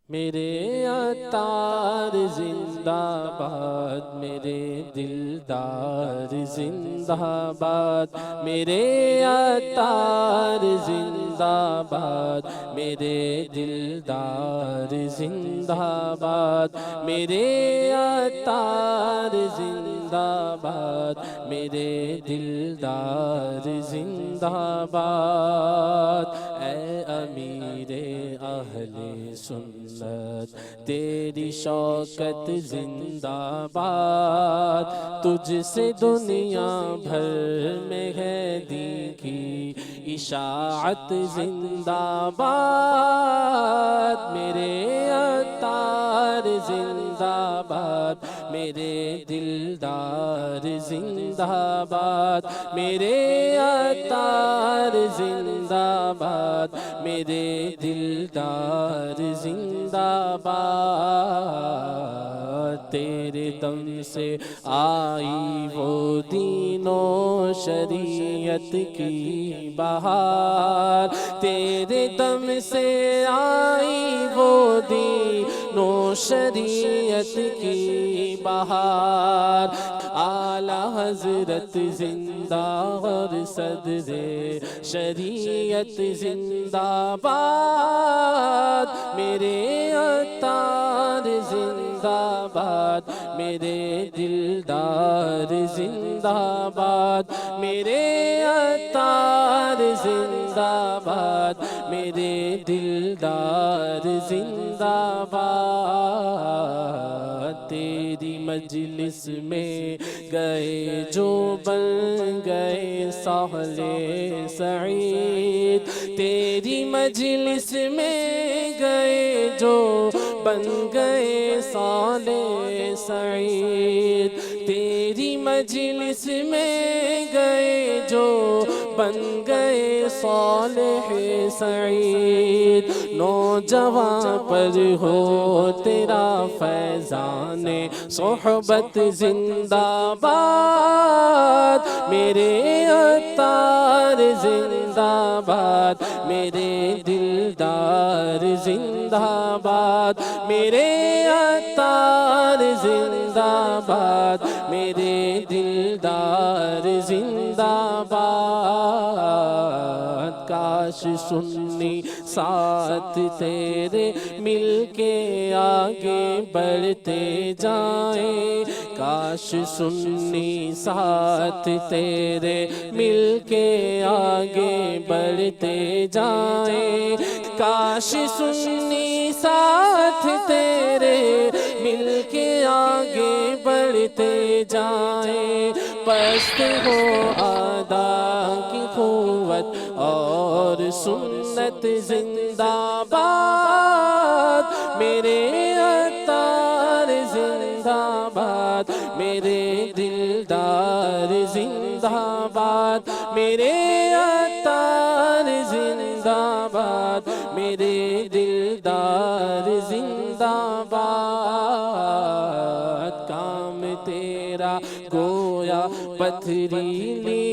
میرے عطار زندہ باد، میرے دلدار زندہ باد، میرے عطار زندہ باد، میرے دلدار زندہ باد، میرے عطار زندہ باد، میرے دلدار زندہ باد۔ اے امیر اہل سنت تیری شوکت زندہ باد، تجھ سے دنیا بھر میں ہے دین کی اشاعت زندہ باد۔ میرے عطار زندہ باد، میرے دلدار زندہ باد، میرے عطار زندہ باد، میرے دلدار زندہ باد۔ تیرے دم سے آئی وہ دین و شریعت کی بہار، تیرے دم سے آئی وہ دین و شریعت کی بہار۔ اعلیٰ حضرت زندہ اور صدر شریعت زندہ باد، میرے عطار زندہ باد، میرے دلدار زندہ باد، میرے عطار زندہ باد، میرے دلدار زندہ باد۔ تیری مجلس میں گئے جو بن گئے صالح سعید، تیری مجلس میں گئے جو بن گئے صالح سعید، تیری مجلس میں گئے جو بن گئے صالح سعید۔ نوجوان پر ہو تیرا فیضان صحبت زندہ باد، میرے عطار زندہ باد، میرے دلدار زندہ باد، میرے عطار زندہ باد، میرے دلدار زندہ باد۔ کاش سنی ساتھ تیرے مل کے آگے بڑھتے جائیں، کاش سنی ساتھ تیرے مل کے آگے بڑھتے جائیں، کاش سنی ساتھ تیرے مل کے آگے بڑھتے جائیں۔ پست ہو ادا کی قوت اور سنت زندہ باد، میرے عطار زندہ باد، میرے دلدار زندہ باد، میرے عطار زندہ باد، میرے دلدار زندہ باد۔ کام تیرا گویا پتھریلی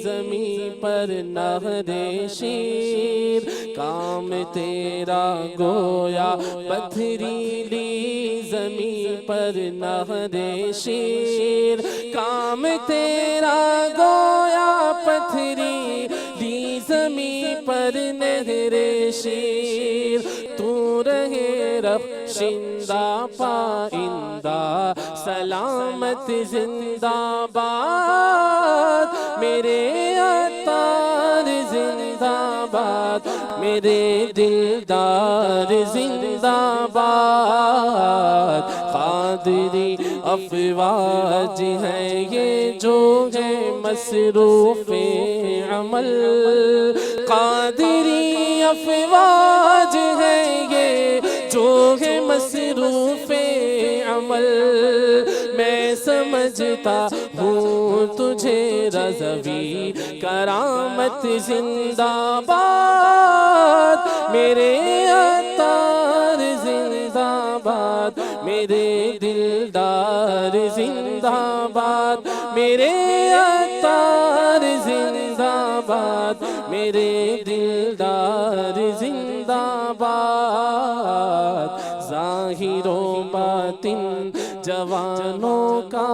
زمیں پر نہر شیر، کام تیرا گویا پتھریلی زمیں پر نہر شیر، کام تیرا گویا پتھریلی زمیں پر نہر شیر۔ تو رہے رخشندہ پائندہ سلامت زندہ باد، میرے عطار زندہ باد، میرے دلدار زندہ باد۔ قادری افواج ہے یہ جو ہے مصروف عمل، قادری افواج ہے یہ جو ہے مصروف عمل۔ میں سمجھتا ہوں تجھے رضوی کرامت زندہ باد، میرے عطار زندہ باد، میرے دلدار زندہ باد، میرے عطار زندہ باد، میرے دلدار زندہ باد۔ ظاہر و باطن جوانوں کا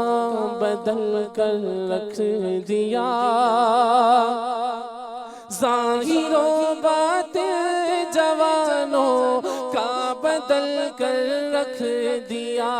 بدل کر رکھ دیا، ظاہر و باطن جوانوں کا بدل کر رکھ دیا،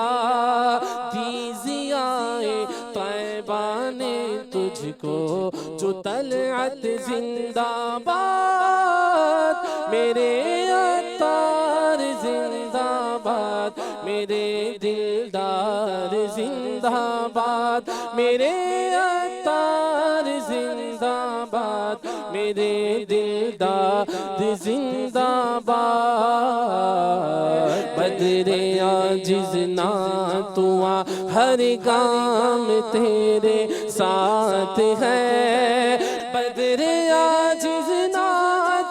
دی ضیائے طیبہ نے تجھ کو جو طلعت زندہ باد، میرے عطار زندہ باد، میرے دلدار زندہ باد، میرے عطار زندہ باد، میرے دلدار زندہ باد۔ بدر عاجز نہ تو آ، ہر گام تیرے ساتھ ہے، بدر عاجز نہ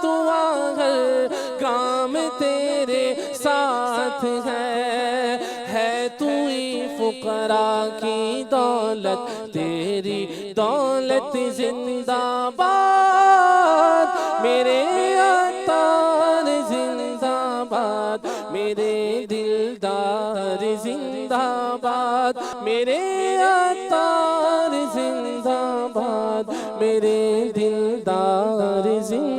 تو آ، ہر گام تیرے ساتھ ہے تو ہی فقراء کی دولت، تیری دولت زندہ باد، میرے عطار زندہ باد، میرے دلدار زندہ باد، میرے عطار زندہ باد، میرے دلدار زندہ